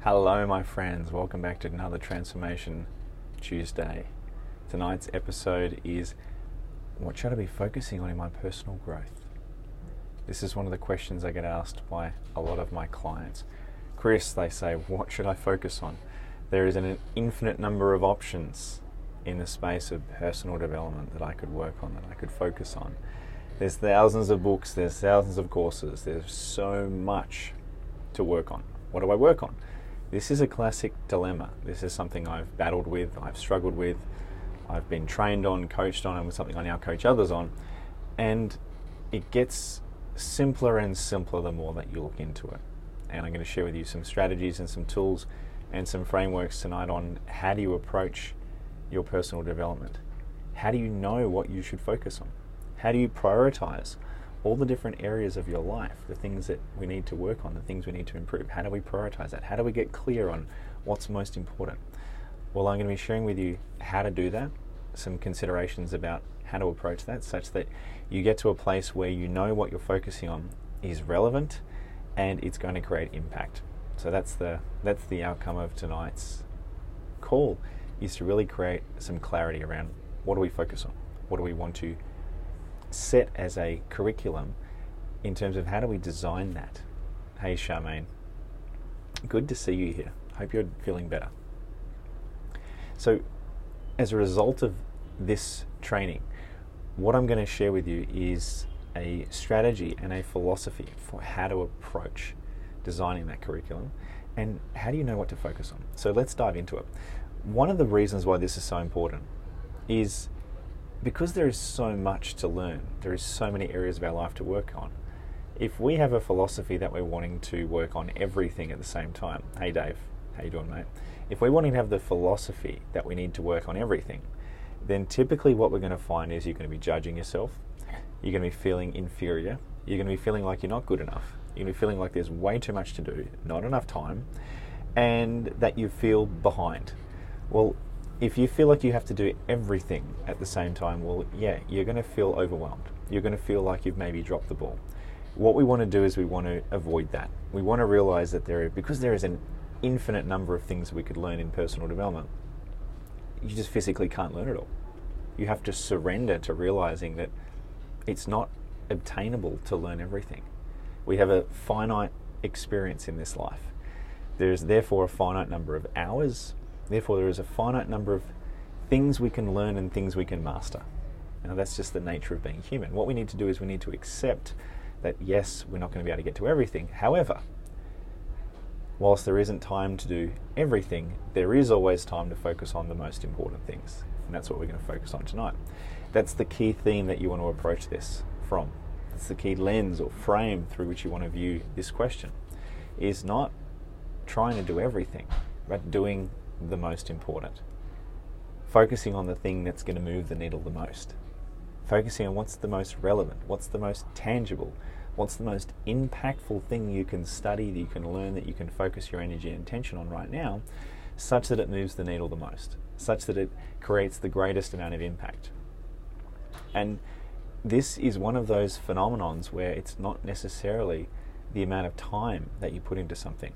Hello my friends, welcome back to another Transformation Tuesday. Tonight's episode is, what should I be focusing on in my personal growth? This is one of the questions I get asked by a lot of my clients. Chris, they say, what should I focus on? There is an infinite number of options in the space of personal development that I could work on, that I could focus on. There's thousands of books, there's thousands of courses, there's so much to work on. What do I work on? This is a classic dilemma. This is something I've battled with, I've struggled with, I've been trained on, coached on, and with something I now coach others on. And it gets simpler and simpler the more that you look into it. And I'm going to share with you some strategies and some tools and some frameworks tonight on how do you approach your personal development. How do you know what you should focus on? How do you prioritize all the different areas of your life, the things that we need to work on, the things we need to improve? How do we prioritize that? How do we get clear on what's most important? Well, I'm going to be sharing with you how to do that, some considerations about how to approach that, such that you get to a place where you know what you're focusing on is relevant and it's going to create impact. So that's the outcome of tonight's call, is to really create some clarity around what do we focus on? What do we want to set as a curriculum in terms of how do we design that? Hey Charmaine, good to see you here. Hope you're feeling better. So as a result of this training, what I'm going to share with you is a strategy and a philosophy for how to approach designing that curriculum and how do you know what to focus on. So let's dive into it. One of the reasons why this is so important is because there is so much to learn, there is so many areas of our life to work on. If we have a philosophy that we're wanting to work on everything at the same time, hey Dave, how you doing mate? If we're wanting to have the philosophy that we need to work on everything, then typically what we're going to find is you're going to be judging yourself, you're going to be feeling inferior, you're going to be feeling like you're not good enough, you're going to be feeling like there's way too much to do, not enough time, and that you feel behind. Well, if you feel like you have to do everything at the same time, well, yeah, you're going to feel overwhelmed. You're going to feel like you've maybe dropped the ball. What we want to do is we want to avoid that. We want to realize that because there is an infinite number of things we could learn in personal development, you just physically can't learn it all. You have to surrender to realizing that it's not obtainable to learn everything. We have a finite experience in this life. There's therefore a finite number of hours. Therefore, there is a finite number of things we can learn and things we can master. Now, that's just the nature of being human. What we need to do is we need to accept that, yes, we're not going to be able to get to everything. However, whilst there isn't time to do everything, there is always time to focus on the most important things. And that's what we're going to focus on tonight. That's the key theme that you want to approach this from. That's the key lens or frame through which you want to view this question, is not trying to do everything, but doing the most important. Focusing on the thing that's going to move the needle the most. Focusing on what's the most relevant, what's the most tangible, what's the most impactful thing you can study, that you can learn, that you can focus your energy and attention on right now, such that it moves the needle the most, such that it creates the greatest amount of impact. And this is one of those phenomenons where it's not necessarily the amount of time that you put into something.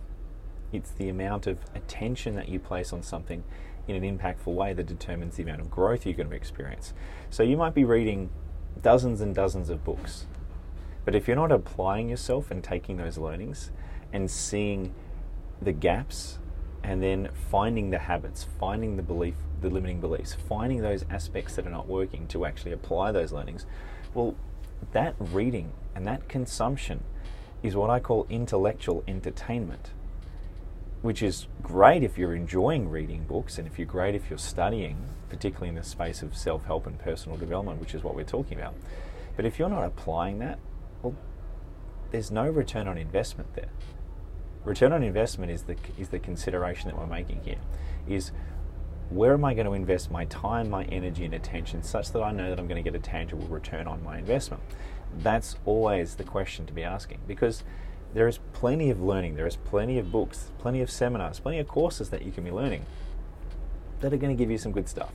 It's the amount of attention that you place on something in an impactful way that determines the amount of growth you're going to experience. So you might be reading dozens and dozens of books, but if you're not applying yourself and taking those learnings and seeing the gaps and then finding the habits, finding the limiting beliefs, finding those aspects that are not working to actually apply those learnings, well, that reading and that consumption is what I call intellectual entertainment, which is great if you're enjoying reading books and if you're studying, particularly in the space of self-help and personal development, which is what we're talking about. But if you're not applying that, well, there's no return on investment there. Return on investment is the consideration that we're making here, is where am I going to invest my time, my energy and attention such that I know that I'm going to get a tangible return on my investment? That's always the question to be asking, because there is plenty of learning, there is plenty of books, plenty of seminars, plenty of courses that you can be learning that are going to give you some good stuff.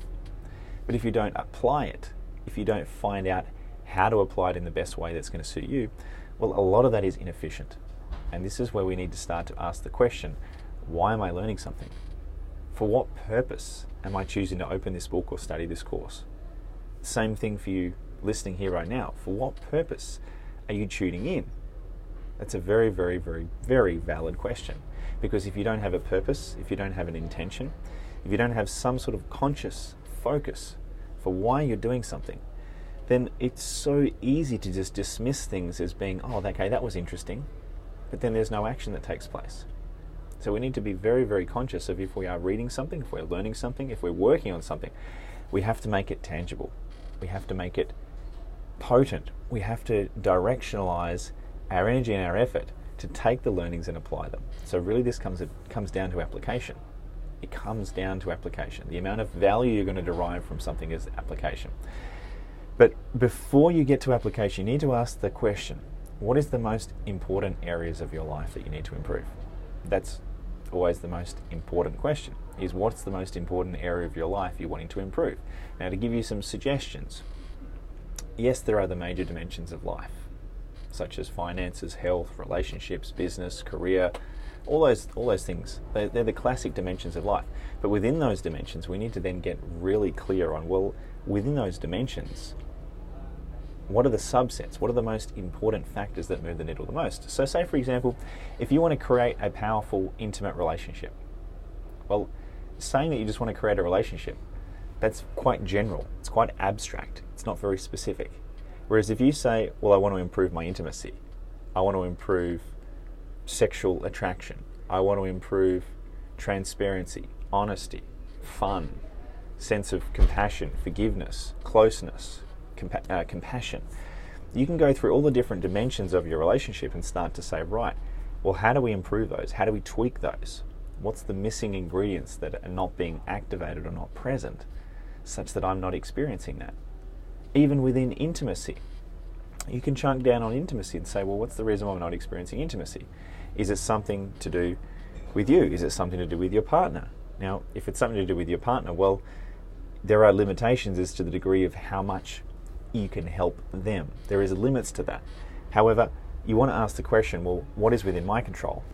But if you don't apply it, if you don't find out how to apply it in the best way that's going to suit you, well, a lot of that is inefficient. And this is where we need to start to ask the question, Why am I learning something? For what purpose am I choosing to open this book or study this course? Same thing for you listening here right now. For what purpose are you tuning in? That's a very, very, very, very valid question. Because if you don't have a purpose, if you don't have an intention, if you don't have some sort of conscious focus for why you're doing something, then it's so easy to just dismiss things as being, oh, okay, that was interesting, but then there's no action that takes place. So we need to be very, very conscious of if we are reading something, if we're learning something, if we're working on something, we have to make it tangible. We have to make it potent. We have to directionalize our energy and our effort to take the learnings and apply them. So really this comes down to application. It comes down to application. The amount of value you're going to derive from something is application. But before you get to application, you need to ask the question, what is the most important areas of your life that you need to improve? That's always the most important question, is what's the most important area of your life you're wanting to improve? Now, to give you some suggestions, yes, there are the major dimensions of life, such as finances, health, relationships, business, career, all those things. They're the classic dimensions of life. But within those dimensions, we need to then get really clear on, well, within those dimensions, what are the subsets? What are the most important factors that move the needle the most? So say, for example, if you want to create a powerful, intimate relationship, well, saying that you just want to create a relationship, that's quite general. It's quite abstract. It's not very specific. Whereas if you say, well, I want to improve my intimacy, I want to improve sexual attraction, I want to improve transparency, honesty, fun, sense of compassion, forgiveness, closeness, compassion. You can go through all the different dimensions of your relationship and start to say, right, well, how do we improve those? How do we tweak those? What's the missing ingredients that are not being activated or not present such that I'm not experiencing that? Even within intimacy, you can chunk down on intimacy and say, well, what's the reason why I'm not experiencing intimacy? Is it something to do with you? Is it something to do with your partner? Now, if it's something to do with your partner, well, there are limitations as to the degree of how much you can help them. There is limits to that. However, you want to ask the question, well, what is within my control?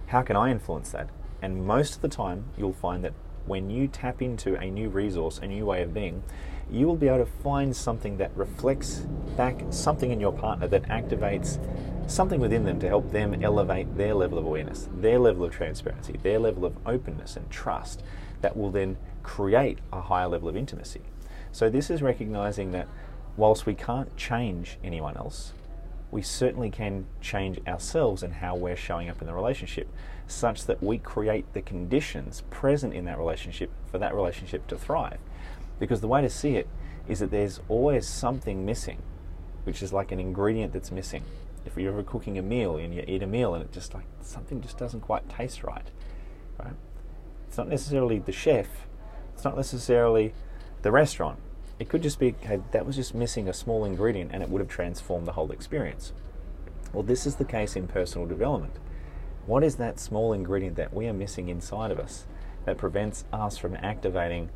How can I influence that? And most of the time, you'll find that when you tap into a new resource, a new way of being, you will be able to find something that reflects back something in your partner that activates something within them to help them elevate their level of awareness, their level of transparency, their level of openness and trust that will then create a higher level of intimacy. So this is recognizing that whilst we can't change anyone else, we certainly can change ourselves and how we're showing up in the relationship, such that we create the conditions present in that relationship for that relationship to thrive. Because the way to see it is that there's always something missing, which is like an ingredient that's missing. If you're ever cooking a meal and you eat a meal and it just like something just doesn't quite taste right? It's not necessarily the chef, it's not necessarily the restaurant. It could just be, hey, that was just missing a small ingredient and it would have transformed the whole experience. Well, this is the case in personal development. What is that small ingredient that we are missing inside of us that prevents us from activating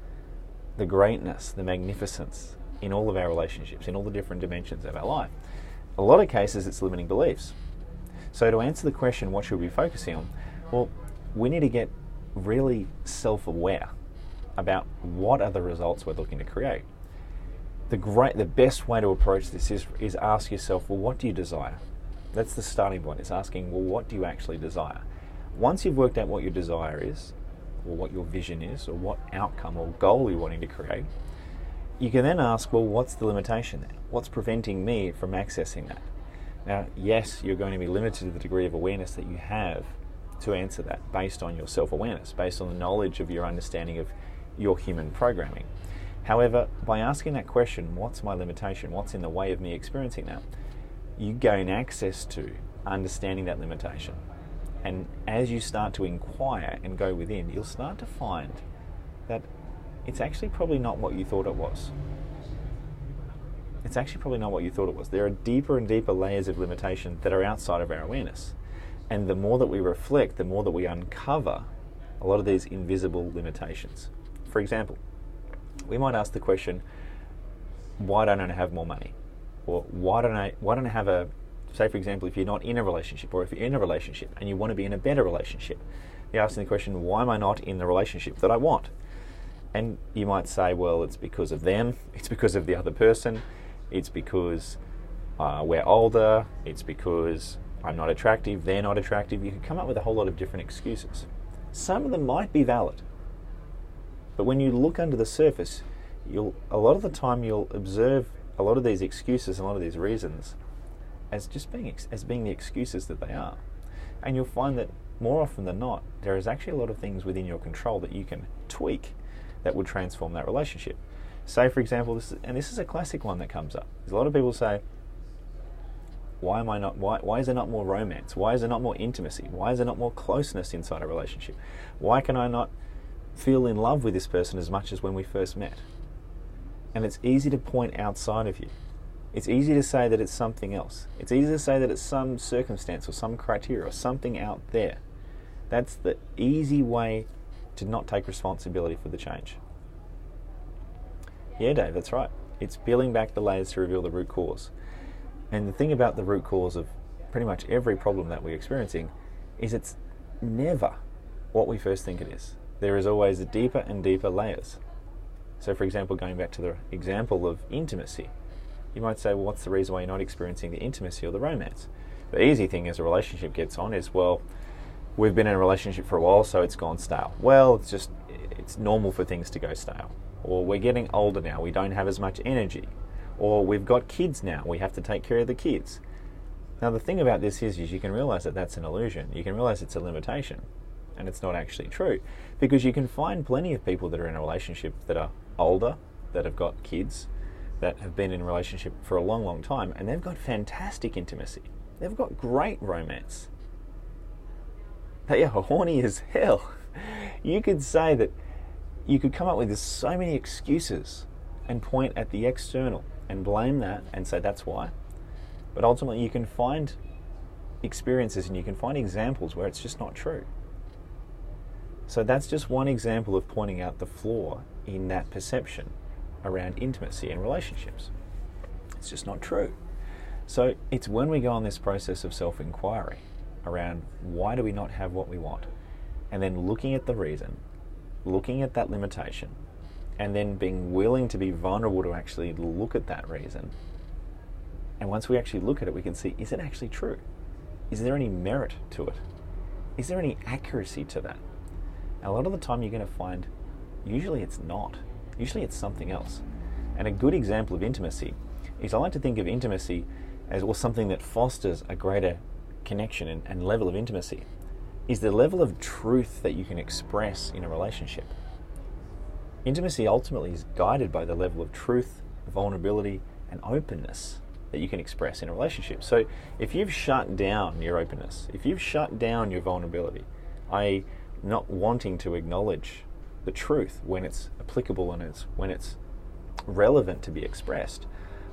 the greatness, the magnificence in all of our relationships, in all the different dimensions of our life? A lot of cases, it's limiting beliefs. So to answer the question, what should we be focusing on? Well, we need to get really self-aware about what are the results we're looking to create. The best way to approach this is ask yourself, well, what do you desire? That's the starting point. It's asking, well, what do you actually desire? Once you've worked out what your desire is, or what your vision is, or what outcome or goal you're wanting to create, you can then ask, well, what's the limitation there? What's preventing me from accessing that? Now, yes, you're going to be limited to the degree of awareness that you have to answer that based on your self-awareness, based on the knowledge of your understanding of your human programming. However, by asking that question, what's my limitation? What's in the way of me experiencing that? You gain access to understanding that limitation. And as you start to inquire and go within, you'll start to find that it's actually probably not what you thought it was. It's actually probably not what you thought it was. There are deeper and deeper layers of limitation that are outside of our awareness. And the more that we reflect, the more that we uncover a lot of these invisible limitations. For example, we might ask the question, why don't I have more money? Or why don't I have say for example, if you're not in a relationship, or if you're in a relationship and you want to be in a better relationship, You're asking the question, why am I not in the relationship that I want? And you might say, well, it's because of them, it's because of the other person, it's because we're older, it's because I'm not attractive, they're not attractive. You can come up with a whole lot of different excuses. Some of them might be valid, but when you look under the surface, a lot of the time you'll observe a lot of these excuses and a lot of these reasons as just being the excuses that they are. And you'll find that more often than not, there is actually a lot of things within your control that you can tweak that would transform that relationship. Say, for example, this is a classic one that comes up. There's a lot of people say, why is there not more romance? Why is there not more intimacy? Why is there not more closeness inside a relationship? Why can I not feel in love with this person as much as when we first met? And it's easy to point outside of you. It's easy to say that it's something else. It's easy to say that it's some circumstance or some criteria or something out there. That's the easy way to not take responsibility for the change. Yeah, Dave, that's right. It's peeling back the layers to reveal the root cause. And the thing about the root cause of pretty much every problem that we're experiencing is it's never what we first think it is. There is always deeper and deeper layers. So, for example, going back to the example of intimacy, you might say, well, what's the reason why you're not experiencing the intimacy or the romance? The easy thing as a relationship gets on is, well, we've been in a relationship for a while, so it's gone stale. Well, it's normal for things to go stale. Or we're getting older now, we don't have as much energy. Or we've got kids now, we have to take care of the kids. Now, the thing about this is you can realize that that's an illusion. You can realize it's a limitation, and it's not actually true. Because you can find plenty of people that are in a relationship that are older, that have got kids, that have been in a relationship for a long, long time, and they've got fantastic intimacy. They've got great romance. They are horny as hell. You could say that you could come up with so many excuses and point at the external and blame that and say that's why. But ultimately you can find experiences and you can find examples where it's just not true. So that's just one example of pointing out the flaw in that perception around intimacy and relationships. It's just not true. So it's when we go on this process of self-inquiry around why do we not have what we want, and then looking at the reason, looking at that limitation, and then being willing to be vulnerable to actually look at that reason. And once we actually look at it, we can see, is it actually true? Is there any merit to it? Is there any accuracy to that? And a lot of the time you're going to find, usually it's not. Usually it's something else. And a good example of intimacy is, I like to think of intimacy as something that fosters a greater connection and level of intimacy, is the level of truth that you can express in a relationship. Intimacy ultimately is guided by the level of truth, vulnerability, and openness that you can express in a relationship. So if you've shut down your openness, if you've shut down your vulnerability, i.e. not wanting to acknowledge the truth when it's applicable and when it's relevant to be expressed,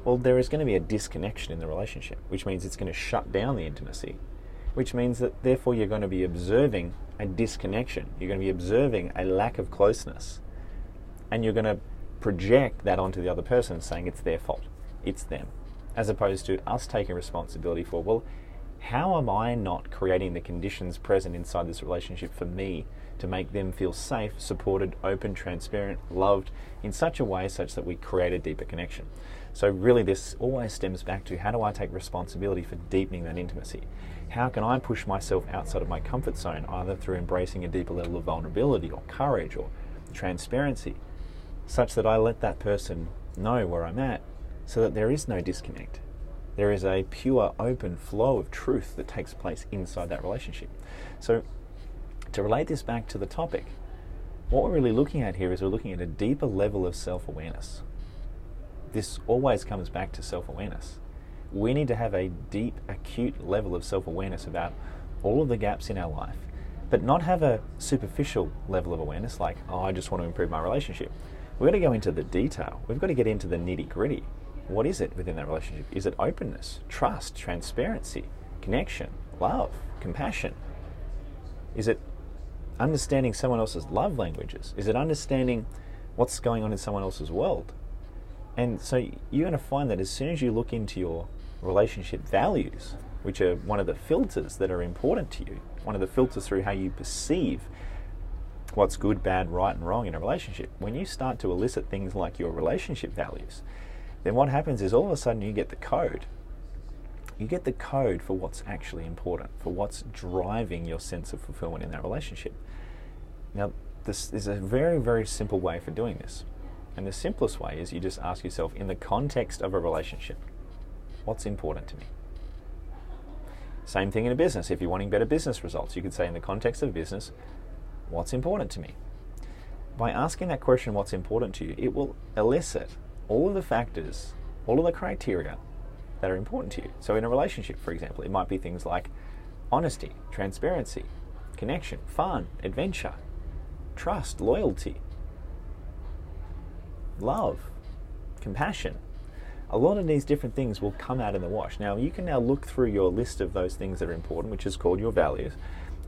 well, there is going to be a disconnection in the relationship, which means it's going to shut down the intimacy, which means that therefore you're going to be observing a disconnection. You're going to be observing a lack of closeness. And you're going to project that onto the other person, saying it's their fault, it's them, as opposed to us taking responsibility for, well, how am I not creating the conditions present inside this relationship for me to make them feel safe, supported, open, transparent, loved in such a way such that we create a deeper connection? So really this always stems back to, how do I take responsibility for deepening that intimacy? How can I push myself outside of my comfort zone, either through embracing a deeper level of vulnerability or courage or transparency, such that I let that person know where I'm at, so that there is no disconnect. There is a pure, open flow of truth that takes place inside that relationship. So to relate this back to the topic, what we're really looking at here is we're looking at a deeper level of self-awareness. This always comes back to self-awareness. We need to have a deep, acute level of self-awareness about all of the gaps in our life, but not have a superficial level of awareness like, oh, I just want to improve my relationship. We've got to go into the detail. We've got to get into the nitty-gritty. What is it within that relationship? Is it openness, trust, transparency, connection, love, compassion? Is it understanding someone else's love languages? Is it understanding what's going on in someone else's world? And so you're going to find that as soon as you look into your relationship values, which are one of the filters that are important to you, one of the filters through how you perceive what's good, bad, right, and wrong in a relationship. When you start to elicit things like your relationship values, then what happens is all of a sudden you get the code. You get the code for what's actually important, for what's driving your sense of fulfillment in that relationship. Now, this is a very, very simple way for doing this. And the simplest way is you just ask yourself, in the context of a relationship, what's important to me? Same thing in a business. If you're wanting better business results, you could say, in the context of business, what's important to me? By asking that question, what's important to you, it will elicit all of the factors, all of the criteria that are important to you. So in a relationship, for example, it might be things like honesty, transparency, connection, fun, adventure, trust, loyalty, love, compassion. A lot of these different things will come out in the wash. Now, you can now look through your list of those things that are important, which is called your values,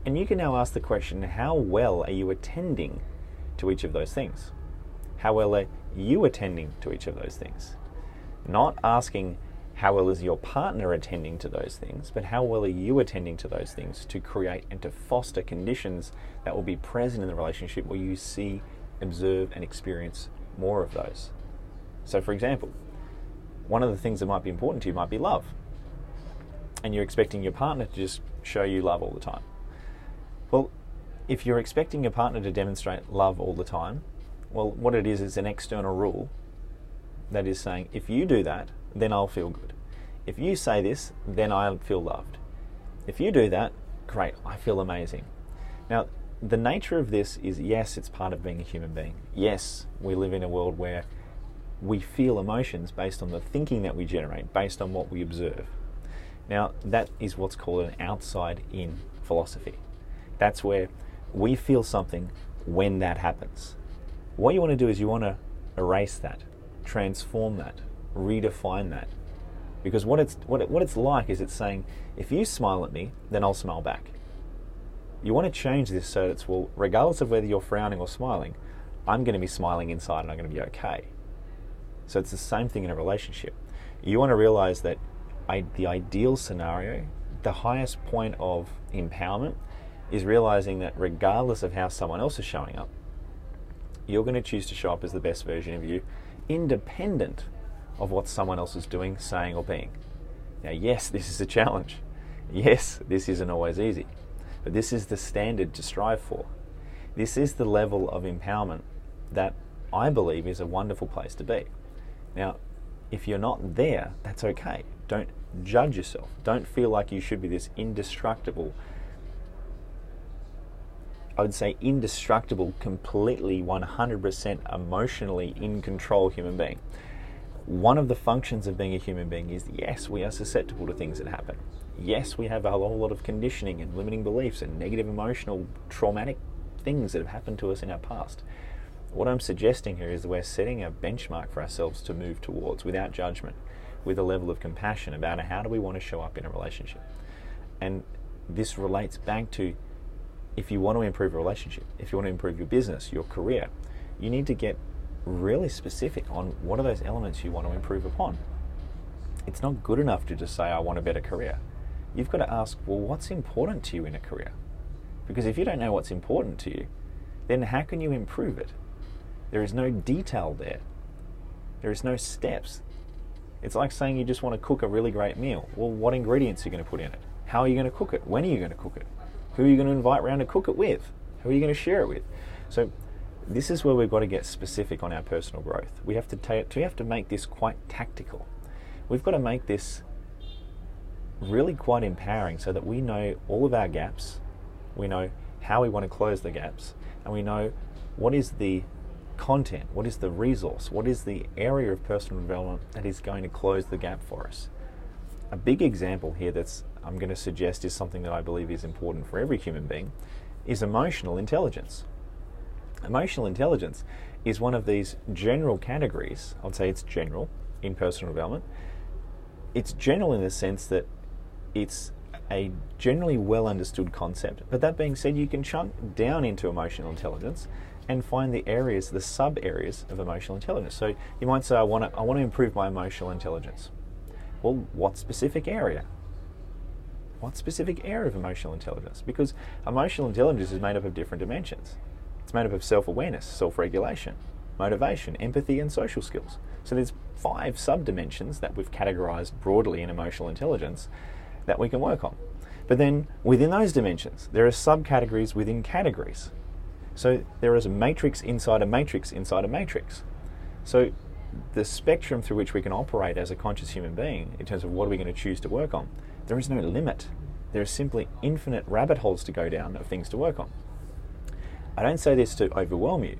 and you can now ask the question, how well are you attending to each of those things? How well are you attending to each of those things? Not asking how well is your partner attending to those things, but how well are you attending to those things to create and to foster conditions that will be present in the relationship where you see, observe, and experience more of those. So for example, one of the things that might be important to you might be love. And you're expecting your partner to just show you love all the time. Well, if you're expecting your partner to demonstrate love all the time, well, what it is an external rule that is saying, if you do that, then I'll feel good. If you say this, then I'll feel loved. If you do that, great, I feel amazing. Now, the nature of this is, yes, it's part of being a human being. Yes, we live in a world where we feel emotions based on the thinking that we generate, based on what we observe. Now, that is what's called an outside-in philosophy. That's where we feel something when that happens. What you want to do is you want to erase that, transform that, redefine that. Because what it's like is it's saying, if you smile at me, then I'll smile back. You want to change this so it's, well, regardless of whether you're frowning or smiling, I'm going to be smiling inside and I'm going to be okay. So it's the same thing in a relationship. You want to realize that the ideal scenario, the highest point of empowerment, is realizing that regardless of how someone else is showing up, you're going to choose to show up as the best version of you, independent of what someone else is doing, saying, or being. Now, yes, this is a challenge. Yes, this isn't always easy. But this is the standard to strive for. This is the level of empowerment that I believe is a wonderful place to be. Now, if you're not there, that's okay. Don't judge yourself. Don't feel like you should be this indestructible, I would say indestructible, completely 100% emotionally in control human being. One of the functions of being a human being is, yes, we are susceptible to things that happen. Yes, we have a whole lot of conditioning and limiting beliefs and negative emotional, traumatic things that have happened to us in our past. What I'm suggesting here is that we're setting a benchmark for ourselves to move towards without judgment, with a level of compassion about how do we want to show up in a relationship. And this relates back to, if you want to improve a relationship, if you want to improve your business, your career, you need to get really specific on what are those elements you want to improve upon. It's not good enough to just say, I want a better career. You've got to ask, well, what's important to you in a career? Because if you don't know what's important to you, then how can you improve it? There is no detail there. There is no steps. It's like saying you just want to cook a really great meal. Well, what ingredients are you going to put in it? How are you going to cook it? When are you going to cook it? Who are you going to invite around to cook it with? Who are you going to share it with? So this is where we've got to get specific on our personal growth. We have to make this quite tactical. We've got to make this really quite empowering so that we know all of our gaps, we know how we want to close the gaps, and we know what is the content, what is the resource, what is the area of personal development that is going to close the gap for us. A big example here that's I'm going to suggest is something that I believe is important for every human being, is emotional intelligence. Emotional intelligence is one of these general categories. I would say it's general in personal development. It's general in the sense that it's a generally well understood concept, but that being said, you can chunk down into emotional intelligence and find the areas, the sub areas of emotional intelligence. So you might say, I want to improve my emotional intelligence. Well, what specific area? What specific area of emotional intelligence? Because emotional intelligence is made up of different dimensions. It's made up of self-awareness, self-regulation, motivation, empathy, and social skills. So there's 5 sub-dimensions that we've categorized broadly in emotional intelligence that we can work on. But then within those dimensions, there are subcategories within categories. So there is a matrix inside a matrix inside a matrix. So the spectrum through which we can operate as a conscious human being in terms of what are we going to choose to work on, there is no limit. There are simply infinite rabbit holes to go down of things to work on. I don't say this to overwhelm you.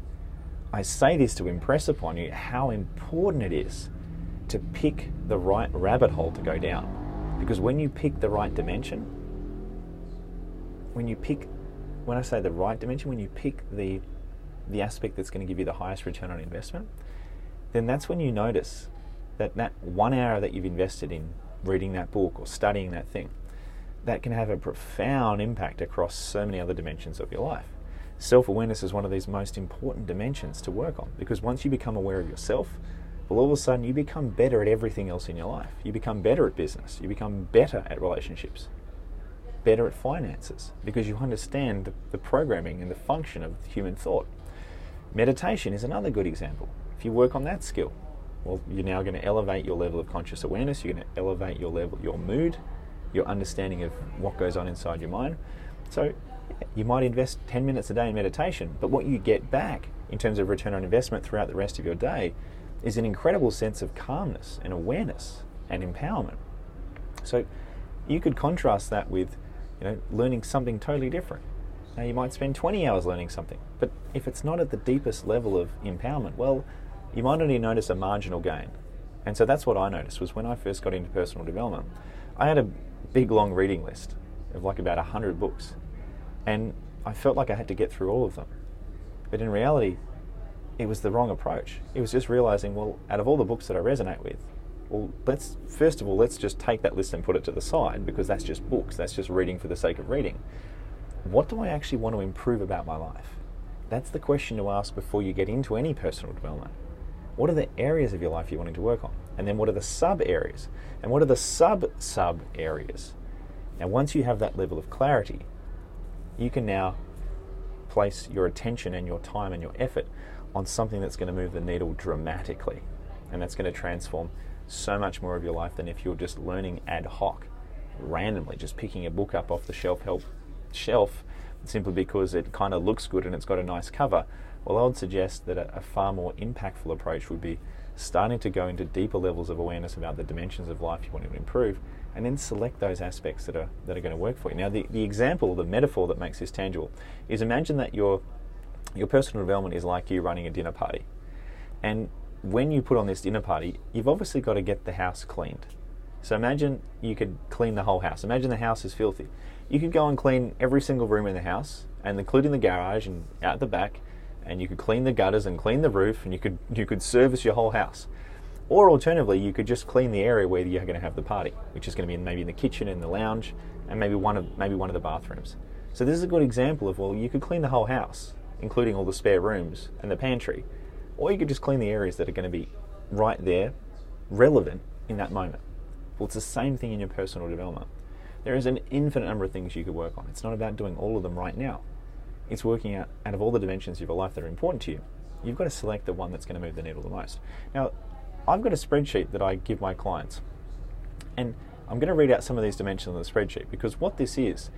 I say this to impress upon you how important it is to pick the right rabbit hole to go down. Because when you pick the right dimension, when I say the right dimension, when you pick the aspect that's going to give you the highest return on investment, then that's when you notice that 1 hour that you've invested in reading that book or studying that thing, that can have a profound impact across so many other dimensions of your life. Self-awareness is one of these most important dimensions to work on, because once you become aware of yourself, well, all of a sudden you become better at everything else in your life. You become better at business. You become better at relationships, better at finances, because you understand the programming and the function of human thought. Meditation is another good example. If you work on that skill, well, you're now going to elevate your level of conscious awareness. You're going to elevate your mood, your understanding of what goes on inside your mind. So you might invest 10 minutes a day in meditation, but what you get back in terms of return on investment throughout the rest of your day is an incredible sense of calmness and awareness and empowerment. So you could contrast that with, learning something totally different. Now, you might spend 20 hours learning something, but if it's not at the deepest level of empowerment, well, you might only notice a marginal gain. And so that's what I noticed, was when I first got into personal development, I had a big long reading list of like about 100 books, and I felt like I had to get through all of them. But in reality, it was the wrong approach. It was just realizing, well, out of all the books that I resonate with, well, let's just take that list and put it to the side, because that's just books. That's just reading for the sake of reading. What do I actually want to improve about my life? That's the question to ask before you get into any personal development. What are the areas of your life you're wanting to work on? And then what are the sub-areas? And what are the sub-areas? Now, once you have that level of clarity, you can now place your attention and your time and your effort on something that's going to move the needle dramatically. And that's going to transform so much more of your life than if you're just learning ad hoc, randomly, just picking a book up off the shelf simply because it kind of looks good and it's got a nice cover. Well, I would suggest that a far more impactful approach would be starting to go into deeper levels of awareness about the dimensions of life you want to improve, and then select those aspects that are going to work for you. Now, the example, the metaphor that makes this tangible is, imagine that your personal development is like you running a dinner party. And when you put on this dinner party, you've obviously got to get the house cleaned. So imagine you could clean the whole house. Imagine the house is filthy. You could go and clean every single room in the house, and including the garage and out the back, and you could clean the gutters and clean the roof, and you could service your whole house. Or alternatively, you could just clean the area where you're going to have the party, which is going to be maybe in the kitchen, in the lounge, and maybe one of the bathrooms. So this is a good example of, well, you could clean the whole house, including all the spare rooms and the pantry, or you could just clean the areas that are going to be right there, relevant in that moment. Well, it's the same thing in your personal development. There is an infinite number of things you could work on. It's not about doing all of them right now. It's working out of all the dimensions of your life that are important to you, you've got to select the one that's going to move the needle the most. Now, I've got a spreadsheet that I give my clients, and I'm going to read out some of these dimensions on the spreadsheet, because what this is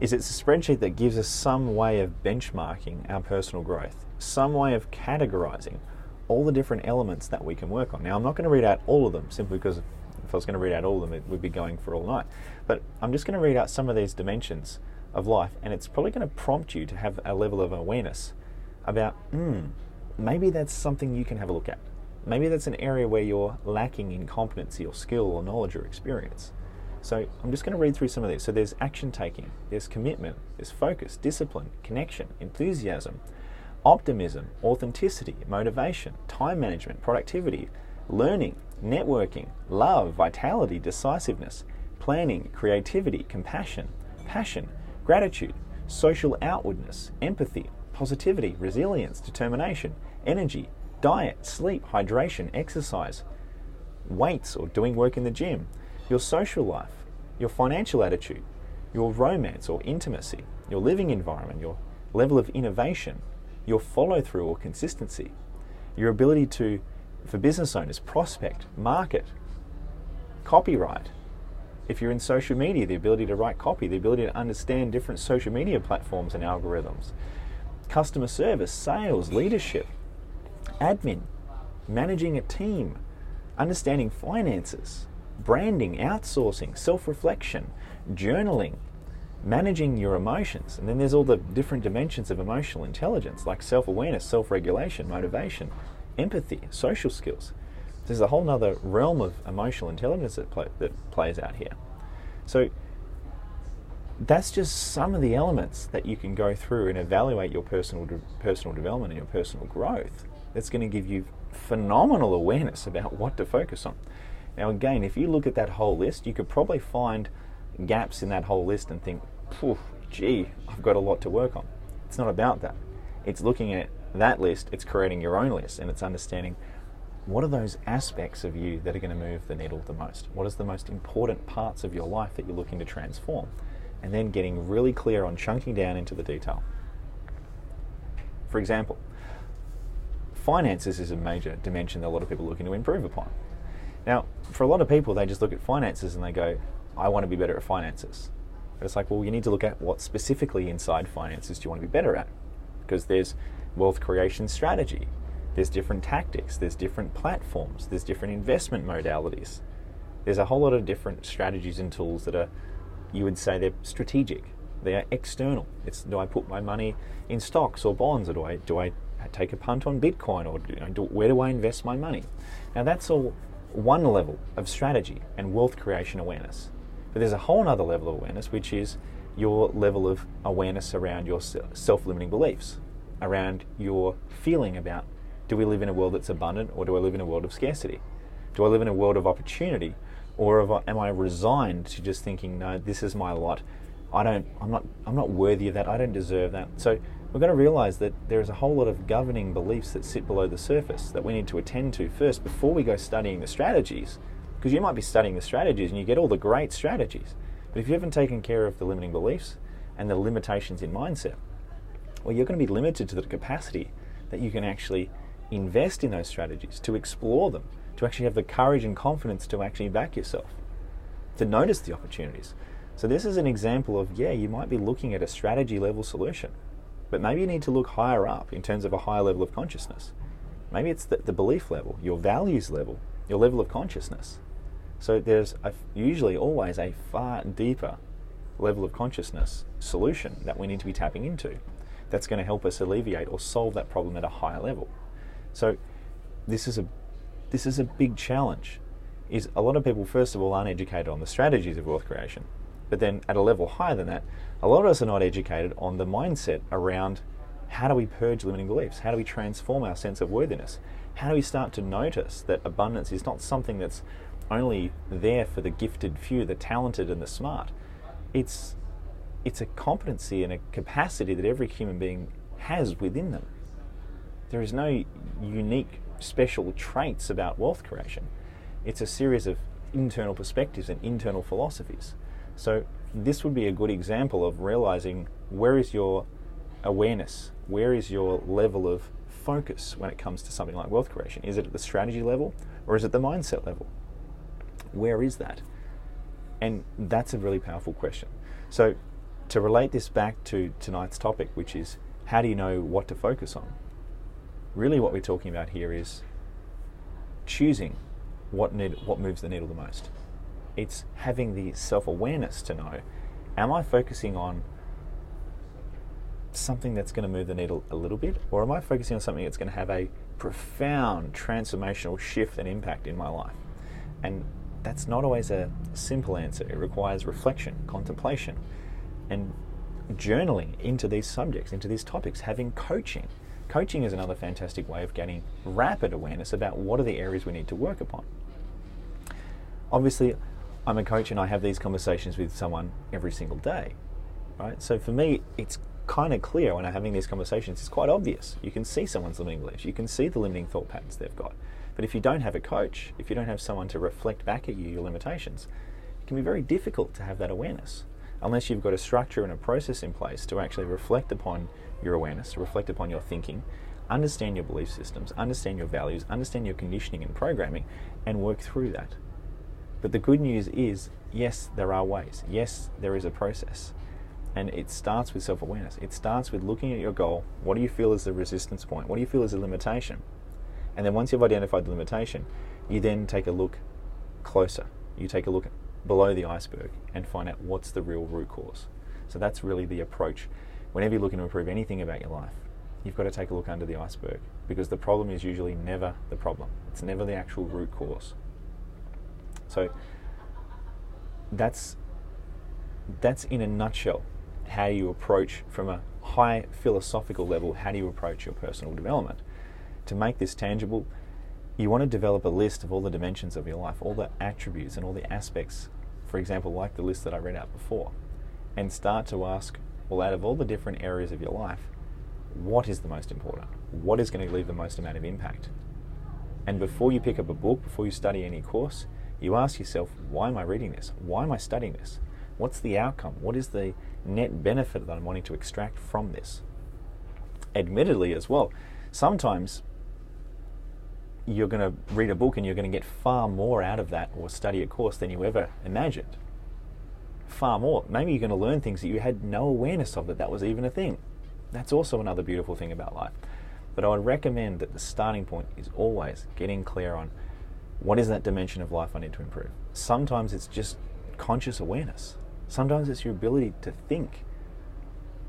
it's a spreadsheet that gives us some way of benchmarking our personal growth, some way of categorizing all the different elements that we can work on. Now, I'm not going to read out all of them, simply because if I was going to read out all of them, it would be going for all night. But I'm just going to read out some of these dimensions of life, and it's probably going to prompt you to have a level of awareness about, maybe that's something you can have a look at. Maybe that's an area where you're lacking in competency or skill or knowledge or experience. So I'm just going to read through some of these. So there's action taking, there's commitment, there's focus, discipline, connection, enthusiasm, optimism, authenticity, motivation, time management, productivity, learning, networking, love, vitality, decisiveness, planning, creativity, compassion, passion, gratitude, social outwardness, empathy, positivity, resilience, determination, energy, diet, sleep, hydration, exercise, weights or doing work in the gym, your social life, your financial attitude, your romance or intimacy, your living environment, your level of innovation, your follow-through or consistency, your ability to, for business owners, prospect, market, copyright. If you're in social media, the ability to write copy, the ability to understand different social media platforms and algorithms, customer service, sales, leadership, admin, managing a team, understanding finances, branding, outsourcing, self-reflection, journaling, managing your emotions. And then there's all the different dimensions of emotional intelligence like self-awareness, self-regulation, motivation, empathy, social skills. There's a whole nother realm of emotional intelligence that plays out here. So that's just some of the elements that you can go through and evaluate your personal development and your personal growth. That's going to give you phenomenal awareness about what to focus on. Now again, if you look at that whole list, you could probably find gaps in that whole list and think, gee, I've got a lot to work on. It's not about that. It's looking at that list, it's creating your own list, and it's understanding what are those aspects of you that are going to move the needle the most? What is the most important parts of your life that you're looking to transform? And then getting really clear on chunking down into the detail. For example, finances is a major dimension that a lot of people are looking to improve upon. Now, for a lot of people, they just look at finances and they go, I want to be better at finances. But it's like, well, you need to look at what specifically inside finances do you want to be better at? Because there's wealth creation strategy, there's different tactics, there's different platforms, there's different investment modalities. There's a whole lot of different strategies and tools that are, you would say they're strategic. They are external. It's, do I put my money in stocks or bonds, or do I take a punt on Bitcoin, or where do I invest my money? Now that's all one level of strategy and wealth creation awareness. But there's a whole other level of awareness, which is your level of awareness around your self-limiting beliefs, around your feeling about, do we live in a world that's abundant, or do I live in a world of scarcity? Do I live in a world of opportunity, or am I resigned to just thinking, no, this is my lot, I'm not worthy of that, I don't deserve that? So we've got to realize that there's a whole lot of governing beliefs that sit below the surface that we need to attend to first before we go studying the strategies. Because you might be studying the strategies and you get all the great strategies, but if you haven't taken care of the limiting beliefs and the limitations in mindset, well, you're going to be limited to the capacity that you can actually invest in those strategies, to explore them, to actually have the courage and confidence to actually back yourself, to notice the opportunities. So this is an example of, yeah, you might be looking at a strategy level solution, but maybe you need to look higher up in terms of a higher level of consciousness. Maybe it's the belief level, your values level, your level of consciousness. So there's usually always a far deeper level of consciousness solution that we need to be tapping into that's going to help us alleviate or solve that problem at a higher level. So this is a big challenge. Is a lot of people, first of all, aren't educated on the strategies of wealth creation, but then at a level higher than that, a lot of us are not educated on the mindset around how do we purge limiting beliefs, how do we transform our sense of worthiness, how do we start to notice that abundance is not something that's only there for the gifted few, the talented and the smart. It's a competency and a capacity that every human being has within them. There is no unique special traits about wealth creation. It's a series of internal perspectives and internal philosophies. So this would be a good example of realizing, where is your awareness, where is your level of focus when it comes to something like wealth creation? Is it at the strategy level, or is it the mindset level? Where is that? And that's a really powerful question. So to relate this back to tonight's topic, which is how do you know what to focus on? Really what we're talking about here is choosing what moves the needle the most. It's having the self-awareness to know, am I focusing on something that's going to move the needle a little bit, or am I focusing on something that's going to have a profound transformational shift and impact in my life? And that's not always a simple answer. It requires reflection, contemplation, and journaling into these subjects, into these topics, having coaching. Coaching is another fantastic way of getting rapid awareness about what are the areas we need to work upon. Obviously, I'm a coach and I have these conversations with someone every single day, right? So for me, it's kind of clear when I'm having these conversations, it's quite obvious. You can see someone's limiting beliefs. You can see the limiting thought patterns they've got. But if you don't have a coach, if you don't have someone to reflect back at you your limitations, it can be very difficult to have that awareness. unless you've got a structure and a process in place to actually reflect upon your awareness, to reflect upon your thinking, understand your belief systems, understand your values, understand your conditioning and programming, and work through that. But the good news is, yes, there are ways. Yes, there is a process. And it starts with self-awareness. It starts with looking at your goal. What do you feel is the resistance point? What do you feel is a limitation? And then once you've identified the limitation, you then take a look closer. You take a look below the iceberg and find out what's the real root cause. So that's really the approach. Whenever you're looking to improve anything about your life, you've got to take a look under the iceberg, because the problem is usually never the problem. It's never the actual root cause. So that's in a nutshell how you approach, from a high philosophical level, how do you approach your personal development. To make this tangible, you want to develop a list of all the dimensions of your life, all the attributes and all the aspects, for example, like the list that I read out before, and start to ask, well, out of all the different areas of your life, what is the most important? What is going to leave the most amount of impact? And before you pick up a book, before you study any course, you ask yourself, why am I reading this? Why am I studying this? What's the outcome? What is the net benefit that I'm wanting to extract from this? Admittedly as well, sometimes you're going to read a book and you're going to get far more out of that, or study a course, than you ever imagined. Far more. Maybe you're going to learn things that you had no awareness of that was even a thing. That's also another beautiful thing about life. But I would recommend that the starting point is always getting clear on what is that dimension of life I need to improve. Sometimes it's just conscious awareness. Sometimes it's your ability to think.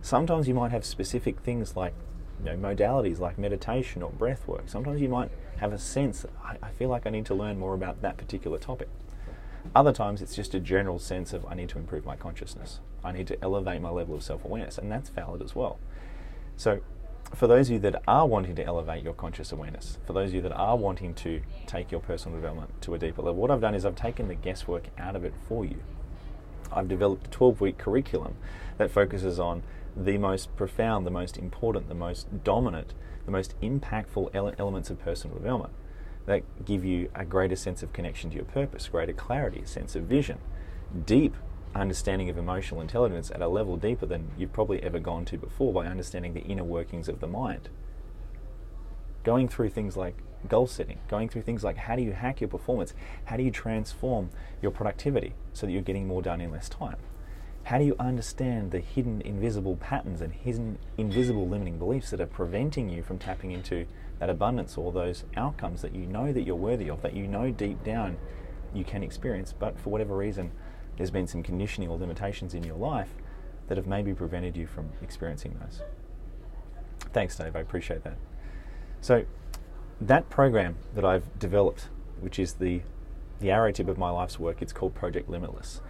Sometimes you might have specific things like modalities like meditation or breath work. Sometimes you might have a sense that I feel like I need to learn more about that particular topic. Other times it's just a general sense of I need to improve my consciousness. I need to elevate my level of self-awareness, and that's valid as well. So for those of you that are wanting to elevate your conscious awareness, for those of you that are wanting to take your personal development to a deeper level, what I've done is I've taken the guesswork out of it for you. I've developed a 12-week curriculum that focuses on the most profound, the most important, the most dominant, the most impactful elements of personal development that give you a greater sense of connection to your purpose, greater clarity, sense of vision, deep understanding of emotional intelligence at a level deeper than you've probably ever gone to before, by understanding the inner workings of the mind. Going through things like goal setting, going through things like how do you hack your performance, how do you transform your productivity so that you're getting more done in less time. How do you understand the hidden invisible patterns and hidden invisible limiting beliefs that are preventing you from tapping into that abundance, or those outcomes that you know that you're worthy of, that you know deep down you can experience, but for whatever reason there's been some conditioning or limitations in your life that have maybe prevented you from experiencing those. Thanks, Dave, I appreciate that. So that program that I've developed, which is the arrow tip of my life's work, it's called Project Limitless.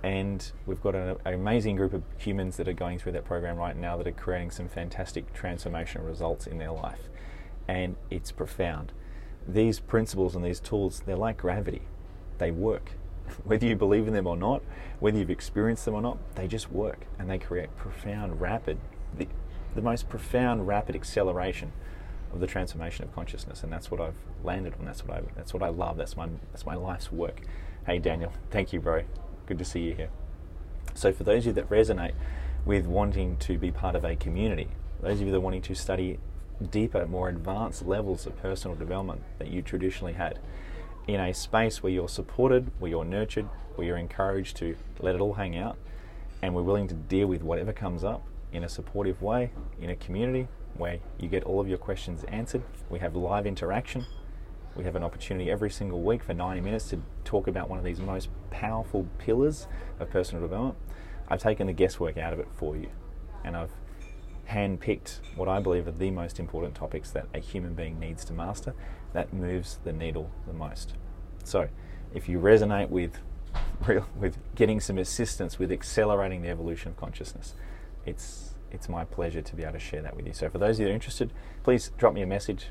And we've got an amazing group of humans that are going through that program right now that are creating some fantastic transformational results in their life. And it's profound. These principles and these tools, they're like gravity. They work. Whether you believe in them or not, whether you've experienced them or not, they just work. And they create profound, rapid, the most profound, rapid acceleration of the transformation of consciousness. And that's what I've landed on. That's what I love. That's my life's work. Hey, Daniel, thank you, bro. Good to see you here. So for those of you that resonate with wanting to be part of a community, those of you that are wanting to study deeper, more advanced levels of personal development that you traditionally had, in a space where you're supported, where you're nurtured, where you're encouraged to let it all hang out, and we're willing to deal with whatever comes up in a supportive way, in a community where you get all of your questions answered. We have live interaction. We have an opportunity every single week for 90 minutes to talk about one of these most powerful pillars of personal development. I've taken the guesswork out of it for you, and I've handpicked what I believe are the most important topics that a human being needs to master that moves the needle the most. So if you resonate with getting some assistance with accelerating the evolution of consciousness, it's my pleasure to be able to share that with you. So for those of you that are interested, please drop me a message.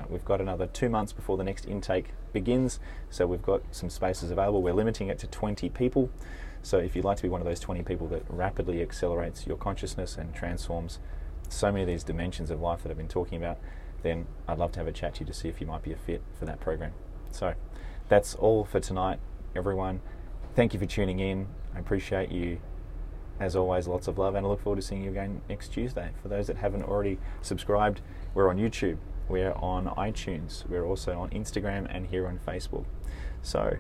We've got another 2 months before the next intake begins, so we've got some spaces available. We're limiting it to 20 people. So if you'd like to be one of those 20 people that rapidly accelerates your consciousness and transforms so many of these dimensions of life that I've been talking about, then I'd love to have a chat to you to see if you might be a fit for that program. So that's all for tonight, everyone. Thank you for tuning in. I appreciate you As always, lots of love, and I look forward to seeing you again next Tuesday. For those that haven't already subscribed, we're on YouTube, we're on iTunes, we're also on Instagram and here on Facebook. So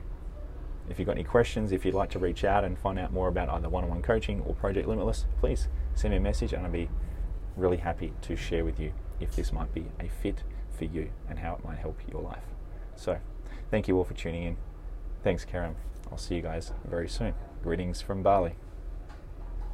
if you've got any questions, if you'd like to reach out and find out more about either one-on-one coaching or Project Limitless, please send me a message and I'll be really happy to share with you if this might be a fit for you and how it might help your life. So thank you all for tuning in. Thanks, Karam. I'll see you guys very soon. Greetings from Bali.